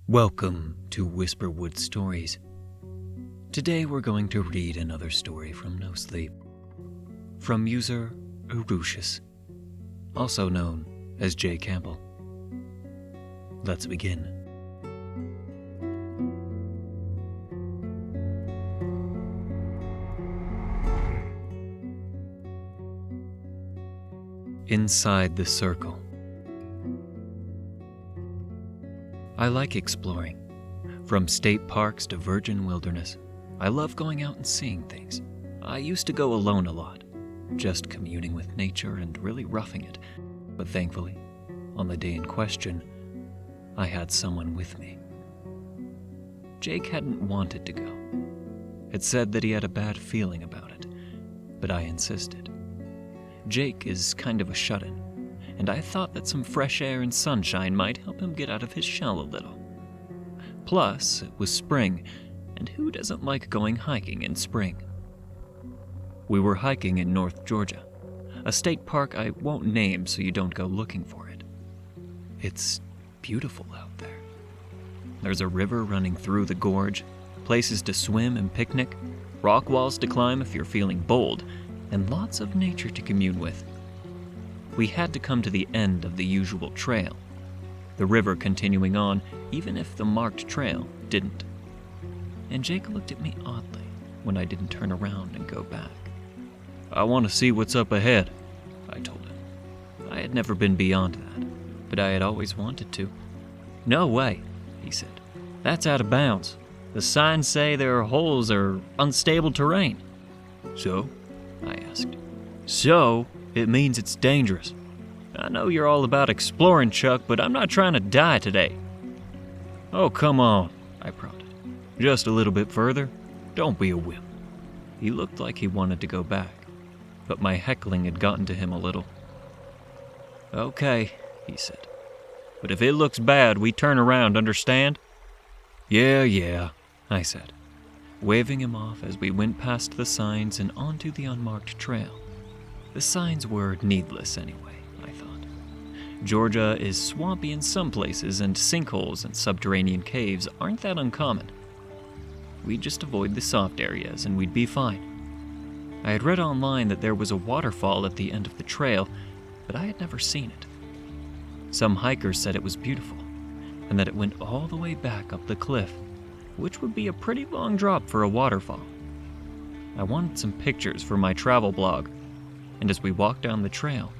Welcome to Whisperwood Stories. Today we're going to read another story from No Sleep, from user Erucius, also known as Jay Campbell. Let's begin. Inside the Circle. I like exploring. From state parks to virgin wilderness, I love going out and seeing things. I used to go alone a lot, just communing with nature and really roughing it. But thankfully, on the day in question, I had someone with me. Jake hadn't wanted to go. Had said that he had a bad feeling about it, but I insisted. Jake is kind of a shut-in, and I thought that some fresh air and sunshine might help him get out of his shell a little. Plus, it was spring, and who doesn't like going hiking in spring? We were hiking in North Georgia, a state park I won't name so you don't go looking for it. It's beautiful out there. There's a river running through the gorge, places to swim and picnic, rock walls to climb if you're feeling bold, and lots of nature to commune with. We had to come to the end of the usual trail, the river continuing on even if the marked trail didn't. And Jake looked at me oddly when I didn't turn around and go back. "I want to see what's up ahead," I told him. I had never been beyond that, but I had always wanted to. "No way," he said. "That's out of bounds. The signs say there are holes or unstable terrain." "So?" I asked. "So, it means it's dangerous. I know you're all about exploring, Chuck, but I'm not trying to die today." "Oh, come on," I prodded. "Just a little bit further. Don't be a wimp." He looked like he wanted to go back, but my heckling had gotten to him a little. "Okay," he said. "But if it looks bad, we turn around, understand?" Yeah, I said, waving him off as we went past the signs and onto the unmarked trail. The signs were needless anyway, I thought. Georgia is swampy in some places, and sinkholes and subterranean caves aren't that uncommon. We'd just avoid the soft areas and we'd be fine. I had read online that there was a waterfall at the end of the trail, but I had never seen it. Some hikers said it was beautiful, and that it went all the way back up the cliff, which would be a pretty long drop for a waterfall. I wanted some pictures for my travel blog, and as we walked down the trail,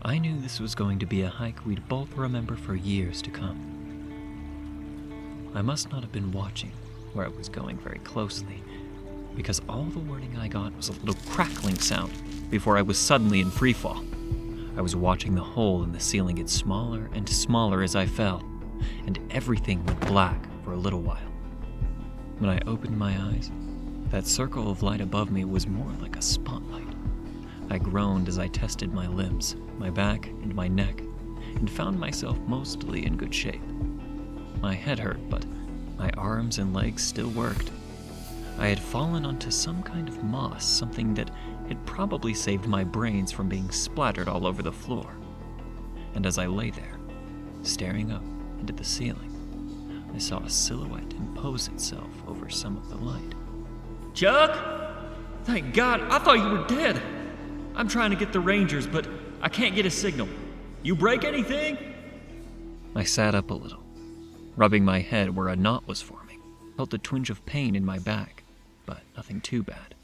I knew this was going to be a hike we'd both remember for years to come. I must not have been watching where I was going very closely, because all the warning I got was a little crackling sound before I was suddenly in freefall. I was watching the hole in the ceiling get smaller and smaller as I fell, and everything went black for a little while. When I opened my eyes, that circle of light above me was more like a spotlight. I groaned as I tested my limbs, my back, and my neck, and found myself mostly in good shape. My head hurt, but my arms and legs still worked. I had fallen onto some kind of moss, something that had probably saved my brains from being splattered all over the floor. And as I lay there, staring up into the ceiling, I saw a silhouette impose itself over some of the light. "Chuck? Thank God, I thought you were dead. I'm trying to get the Rangers, but I can't get a signal. You break anything?" I sat up a little, rubbing my head where a knot was forming. Felt a twinge of pain in my back, but nothing too bad.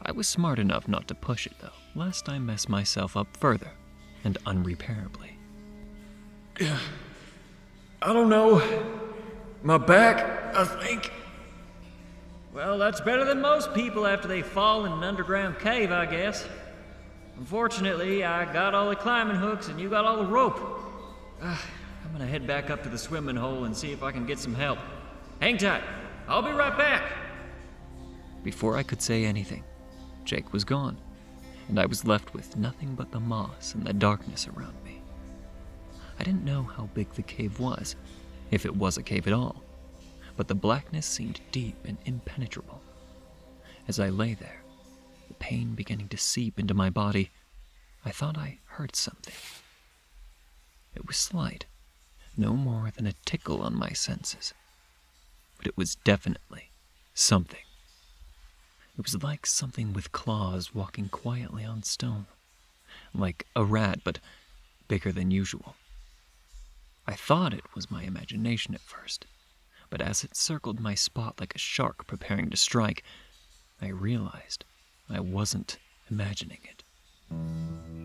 I was smart enough not to push it, though, lest I mess myself up further, and unrepairably. "I don't know. My back, I think." "Well, that's better than most people after they fall in an underground cave, I guess. Unfortunately, I got all the climbing hooks and you got all the rope. I'm gonna head back up to the swimming hole and see if I can get some help. Hang tight. I'll be right back." Before I could say anything, Jake was gone, and I was left with nothing but the moss and the darkness around me. I didn't know how big the cave was, if it was a cave at all, but the blackness seemed deep and impenetrable. As I lay there, the pain beginning to seep into my body, I thought I heard something. It was slight, no more than a tickle on my senses. But it was definitely something. It was like something with claws walking quietly on stone. Like a rat, but bigger than usual. I thought it was my imagination at first, but as it circled my spot like a shark preparing to strike, I realized I wasn't imagining it.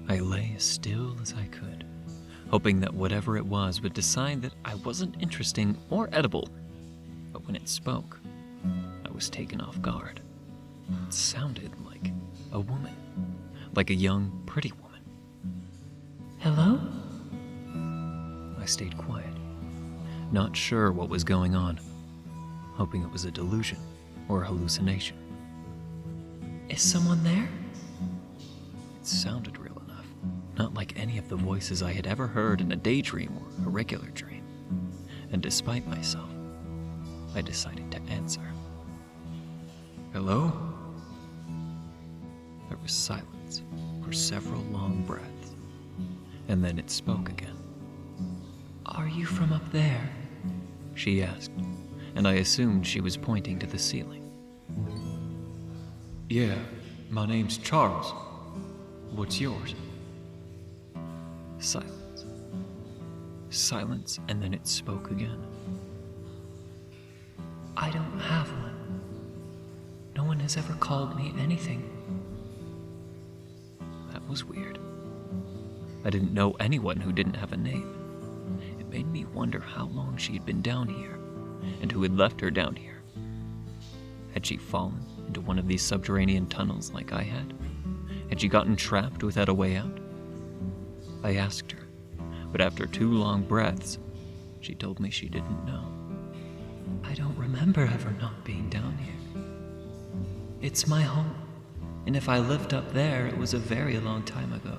I lay as still as I could, hoping that whatever it was would decide that I wasn't interesting or edible. But when it spoke, I was taken off guard. It sounded like a woman, like a young, pretty woman. "Hello?" I stayed quiet, not sure what was going on, hoping it was a delusion or a hallucination. "Is someone there?" It sounded real enough, not like any of the voices I had ever heard in a daydream or a regular dream. And despite myself, I decided to answer. Hello? There was silence for several long breaths, and then it spoke again. "Are you from up there?" she asked, and I assumed she was pointing to the ceiling. Yeah, my name's Charles. What's yours? Silence. Silence, and then it spoke again. "I don't have one. No one has ever called me anything." That was weird. I didn't know anyone who didn't have a name. It made me wonder how long she had been down here, and who had left her down here. Had she fallen into one of these subterranean tunnels like I had? Had she gotten trapped without a way out? I asked her, but after 2 long breaths, she told me she didn't know. "I don't remember ever not being down here. It's my home, and if I lived up there, it was a very long time ago."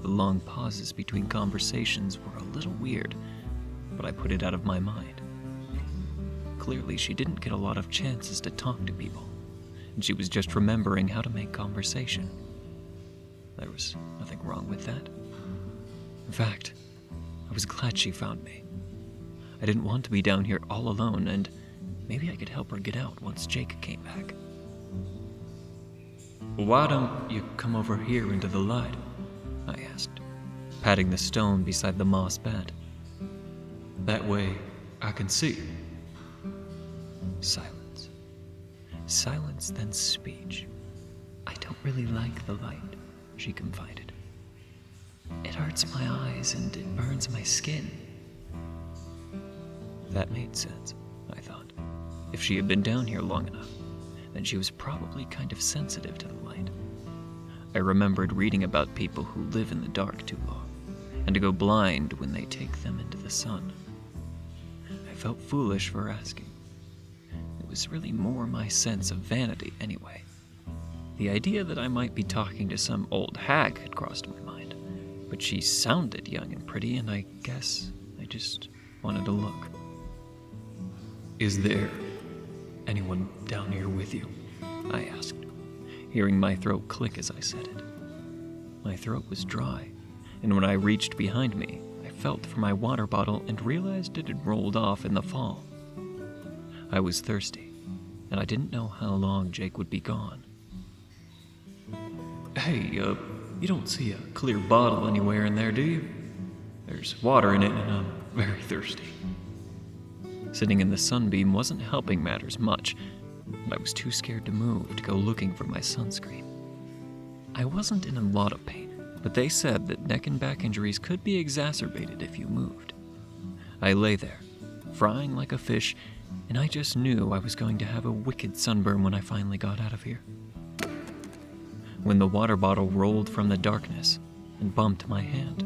The long pauses between conversations were a little weird, but I put it out of my mind. Clearly, she didn't get a lot of chances to talk to people, and she was just remembering how to make conversation. There was nothing wrong with that. In fact, I was glad she found me. I didn't want to be down here all alone, and maybe I could help her get out once Jake came back. Why don't you come over here into the light? I asked, patting the stone beside the moss bed. That way I can see. Silence. Silence, then speech. "I don't really like the light," she confided. "It hurts my eyes and it burns my skin." That made sense, I thought. If she had been down here long enough, then she was probably kind of sensitive to the light. I remembered reading about people who live in the dark too long, and to go blind when they take them into the sun. I felt foolish for asking. It was really more my sense of vanity anyway. The idea that I might be talking to some old hag had crossed my mind, but she sounded young and pretty, and I guess I just wanted to look. Is there anyone down here with you? I asked, hearing my throat click as I said it. My throat was dry, and when I reached behind me, I felt for my water bottle and realized it had rolled off in the fall. I was thirsty, and I didn't know how long Jake would be gone. Hey, you don't see a clear bottle anywhere in there, do you? There's water in it, and I'm very thirsty. Sitting in the sunbeam wasn't helping matters much, but I was too scared to move to go looking for my sunscreen. I wasn't in a lot of pain, but they said that neck and back injuries could be exacerbated if you moved. I lay there, frying like a fish, and I just knew I was going to have a wicked sunburn when I finally got out of here. When the water bottle rolled from the darkness and bumped my hand,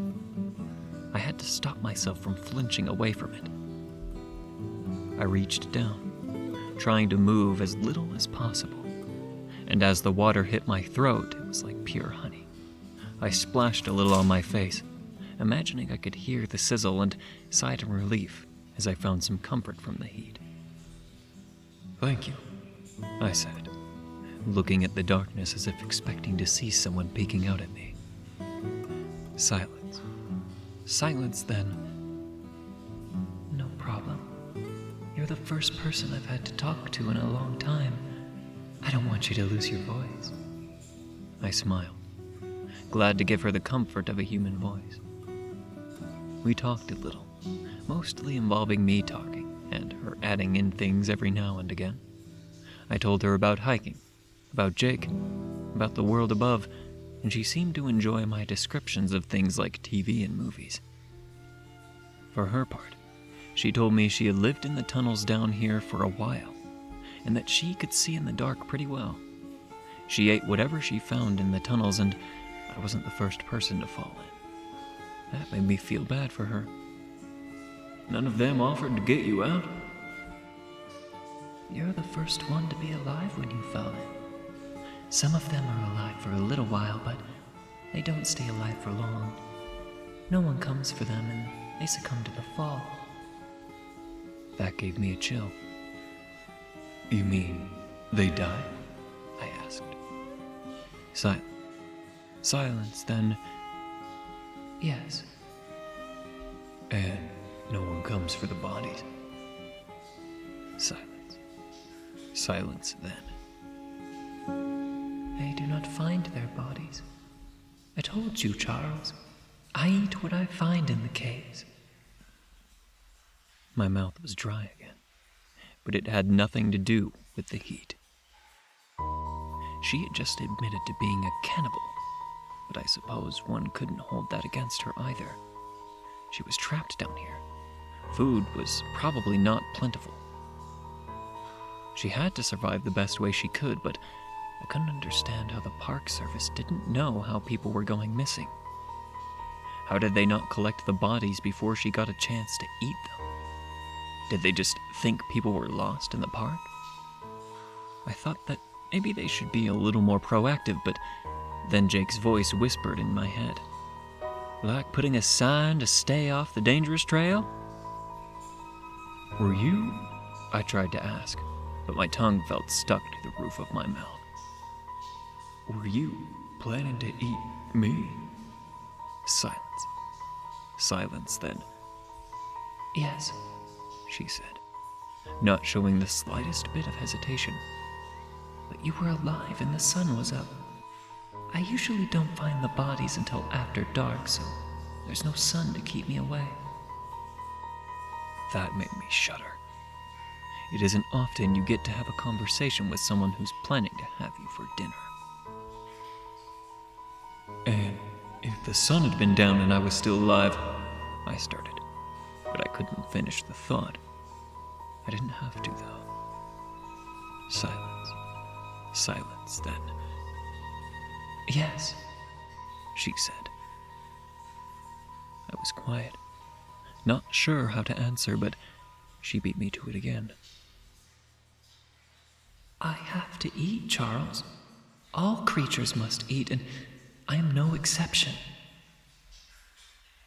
I had to stop myself from flinching away from it. I reached down, trying to move as little as possible, and as the water hit my throat, it was like pure honey. I splashed a little on my face, imagining I could hear the sizzle, and sighed in relief as I found some comfort from the heat. Thank you, I said, looking at the darkness as if expecting to see someone peeking out at me. Silence. Silence then. No problem. You're the first person I've had to talk to in a long time. I don't want you to lose your voice. I smiled, glad to give her the comfort of a human voice. We talked a little, mostly involving me talking, and her adding in things every now and again. I told her about hiking, about Jake, about the world above, and she seemed to enjoy my descriptions of things like TV and movies. For her part, she told me she had lived in the tunnels down here for a while, and that she could see in the dark pretty well. She ate whatever she found in the tunnels, and I wasn't the first person to fall in. That made me feel bad for her. None of them offered to get you out? You're the first one to be alive when you fell in. Some of them are alive for a little while, but they don't stay alive for long. No one comes for them, and they succumb to the fall. That gave me a chill. You mean they died? I asked. Silence, then. Yes. And no one comes for the bodies? Silence, then. They do not find their bodies. I told you, Charles. I eat what I find in the caves. My mouth was dry again, but it had nothing to do with the heat. She had just admitted to being a cannibal, but I suppose one couldn't hold that against her either. She was trapped down here. Food was probably not plentiful. She had to survive the best way she could, but I couldn't understand how the Park Service didn't know how people were going missing. How did they not collect the bodies before she got a chance to eat them? Did they just think people were lost in the park? I thought that maybe they should be a little more proactive, but then Jake's voice whispered in my head. Like putting a sign to stay off the dangerous trail? Were you? I tried to ask, but my tongue felt stuck to the roof of my mouth. Were you planning to eat me? Silence then. Yes, she said, not showing the slightest bit of hesitation. But you were alive and the sun was up. I usually don't find the bodies until after dark, so there's no sun to keep me away. That made me shudder. It isn't often you get to have a conversation with someone who's planning to have you for dinner. And if the sun had been down and I was still alive, I started, but I couldn't finish the thought. I didn't have to, though. Silence then. Yes, she said. I was quiet, not sure how to answer, but she beat me to it again. I have to eat, Charles. All creatures must eat, and I am no exception.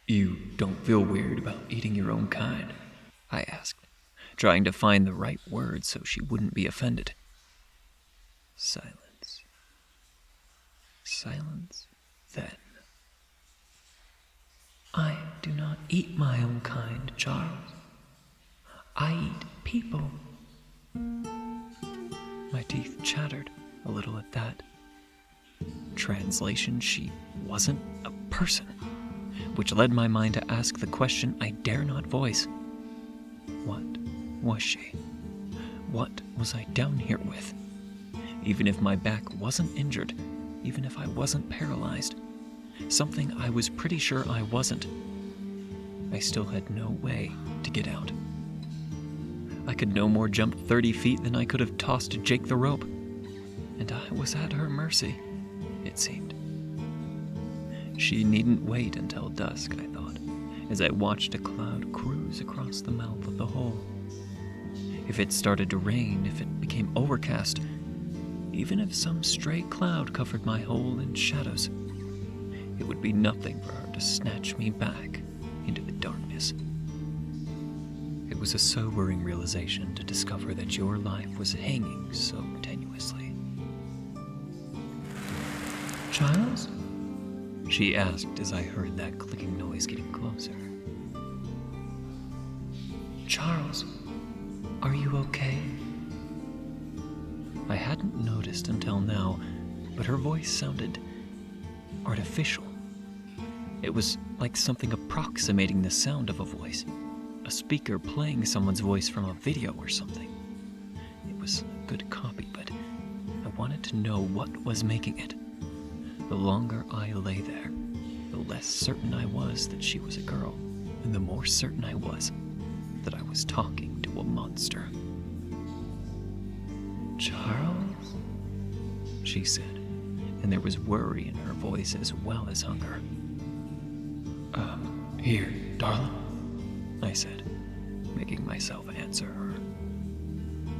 You don't feel weird about eating your own kind? I asked, trying to find the right words so she wouldn't be offended. Silence, then. I do not eat my own kind, Charles. I eat people. My teeth chattered a little at that. Translation, she wasn't a person, which led my mind to ask the question I dare not voice. What was she? What was I down here with? Even if my back wasn't injured, even if I wasn't paralyzed, something I was pretty sure I wasn't, I still had no way to get out. I could no more jump 30 feet than I could have tossed Jake the rope, and I was at her mercy, it seemed. She needn't wait until dusk, I thought, as I watched a cloud cruise across the mouth of the hole. If it started to rain, if it became overcast, even if some stray cloud covered my hole in shadows, it would be nothing for her to snatch me back into the darkness. It was a sobering realization to discover that your life was hanging so tenuously. Charles? she asked as I heard that clicking noise getting closer. Charles, are you okay? I hadn't noticed until now, but her voice sounded artificial. It was like something approximating the sound of a voice, a speaker playing someone's voice from a video or something. It was a good copy, but I wanted to know what was making it. The longer I lay there, the less certain I was that she was a girl, and the more certain I was that I was talking to a monster. Charles? She said, and there was worry in her voice as well as hunger. Here, darling, I said, making myself answer her.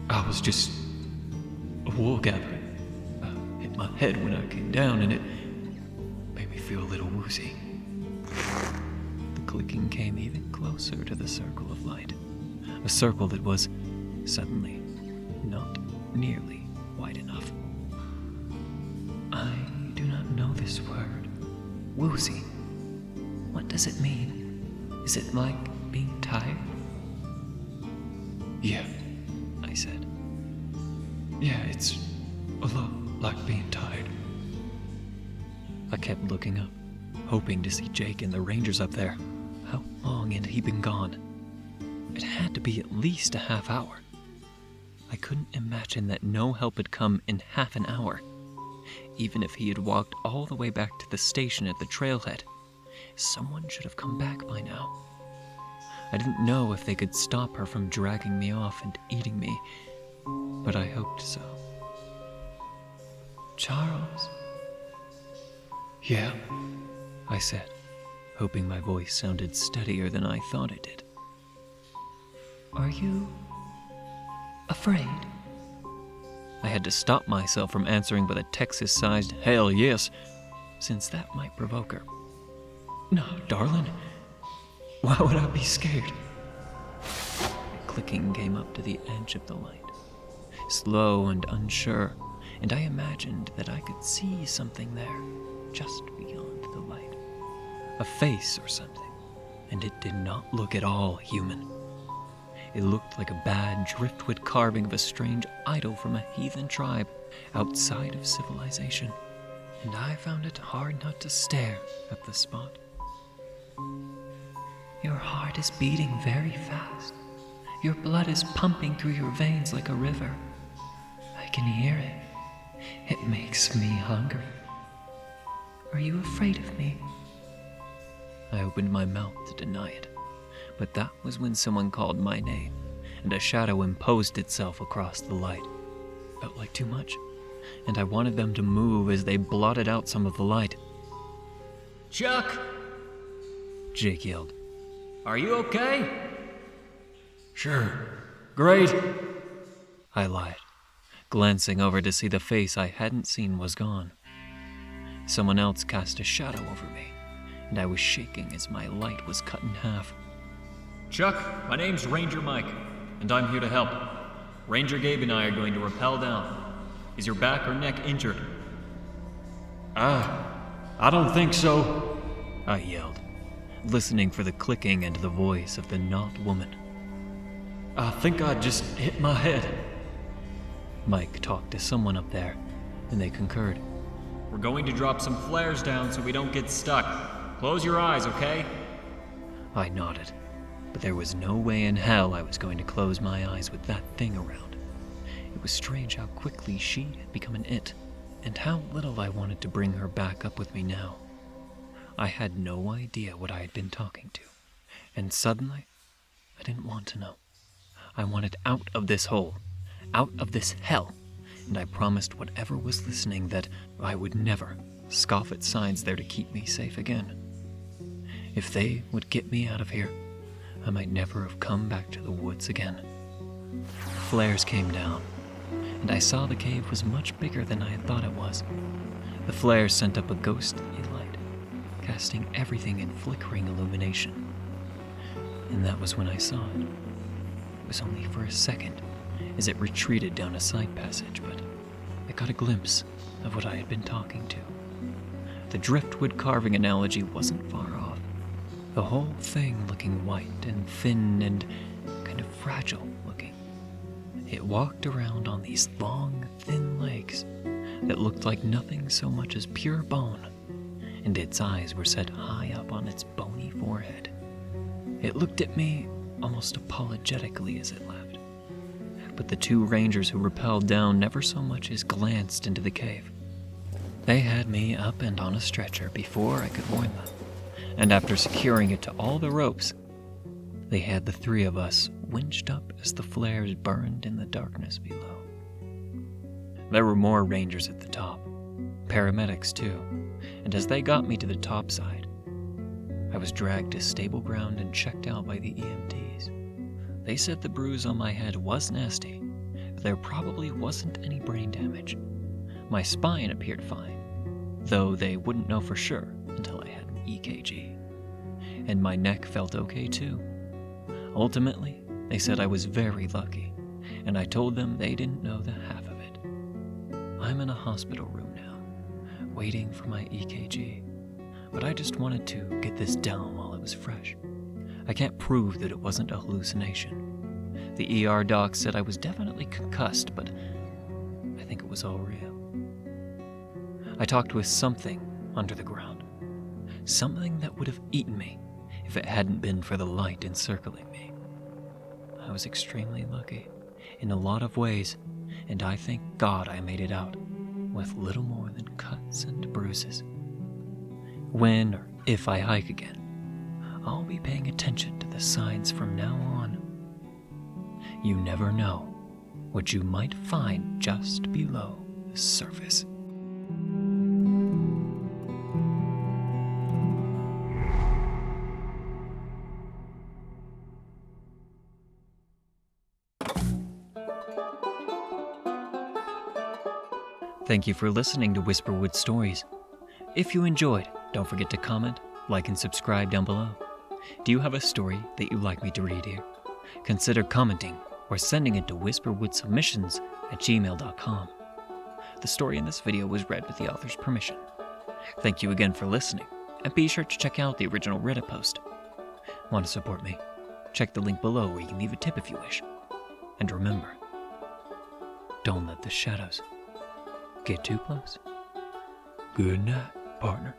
I was just wool gathering. Hit my head when I came down and it made me feel a little woozy. The clicking came even closer to the circle of light, a circle that was, suddenly, not nearly wide enough. I do not know this word. Woozy. What does it mean? Is it like being tired? Yeah, I said. Yeah, it's a lot like being tired. I kept looking up, hoping to see Jake and the Rangers up there. How long had he been gone? It had to be at least a half hour. I couldn't imagine that no help had come in half an hour. Even if he had walked all the way back to the station at the trailhead, someone should have come back by now. I didn't know if they could stop her from dragging me off and eating me, but I hoped so. Charles? Yeah, I said, hoping my voice sounded steadier than I thought it did. Are you afraid? I had to stop myself from answering with a Texas-sized "hell yes," since that might provoke her. No, darling. Why would I be scared? The clicking came up to the edge of the light, slow and unsure, and I imagined that I could see something there, just beyond the light. A face or something, and it did not look at all human. It looked like a bad driftwood carving of a strange idol from a heathen tribe outside of civilization, and I found it hard not to stare at the spot. Your heart is beating very fast. Your blood is pumping through your veins like a river. I can hear it. It makes me hungry. Are you afraid of me? I opened my mouth to deny it, but that was when someone called my name, and a shadow imposed itself across the light. Felt like too much, and I wanted them to move as they blotted out some of the light. Chuck, Jake yelled. are you okay? Sure. Great. I lied, glancing over to see the face I hadn't seen was gone. Someone else cast a shadow over me, and I was shaking as my light was cut in half. Chuck, my name's Ranger Mike, and I'm here to help. Ranger Gabe and I are going to rappel down. Is your back or neck injured? I don't think so. I yelled, listening for the clicking and the voice of the not woman. I think I just hit my head. Mike talked to someone up there, and they concurred. We're going to drop some flares down so we don't get stuck. Close your eyes, okay? I nodded, but there was no way in hell I was going to close my eyes with that thing around. It was strange how quickly she had become an it, and how little I wanted to bring her back up with me now. I had no idea what I had been talking to, and suddenly, I didn't want to know. I wanted out of this hole, out of this hell, and I promised whatever was listening that I would never scoff at signs there to keep me safe again. If they would get me out of here, I might never have come back to the woods again. Flares came down, and I saw the cave was much bigger than I had thought it was. The flares sent up a ghostly light, casting everything in flickering illumination. And that was when I saw it. It was only for a second, as it retreated down a side passage, but I got a glimpse of what I had been talking to. the driftwood carving analogy wasn't far off. The whole thing looking white and thin and kind of fragile looking. It walked around on these long, thin legs that looked like nothing so much as pure bone, and its eyes were set high up on its bony forehead. It looked at me almost apologetically as it left. But the two rangers who rappelled down never so much as glanced into the cave. They had me up and on a stretcher before I could warn them, and after securing it to all the ropes, they had the three of us winched up as the flares burned in the darkness below. There were more rangers at the top, paramedics too, and as they got me to the top side, I was dragged to stable ground and checked out by the EMTs. They said the bruise on my head was nasty, but there probably wasn't any brain damage. My spine appeared fine, though they wouldn't know for sure until I had an EKG. And my neck felt okay too. Ultimately, they said I was very lucky, and I told them they didn't know the half of it. I'm in a hospital room now, waiting for my EKG, but I just wanted to get this down while it was fresh. I can't prove that it wasn't a hallucination. The ER doc said I was definitely concussed, but I think it was all real. I talked with something under the ground, something that would have eaten me if it hadn't been for the light encircling me. I was extremely lucky in a lot of ways, and I thank God I made it out with little more than cuts and bruises. When or if I hike again, I'll be paying attention to the signs from now on. You never know what you might find just below the surface. Thank you for listening to Whisperwood Stories. If you enjoyed, don't forget to comment, like, and subscribe down below. Do you have a story that you'd like me to read here? Consider commenting or sending it to whisperwoodsubmissions@gmail.com. The story in this video was read with the author's permission. Thank you again for listening, and be sure to check out the original Reddit post. Want to support me? Check the link below where you can leave a tip if you wish. And remember, don't let the shadows get too close. Good night, partner.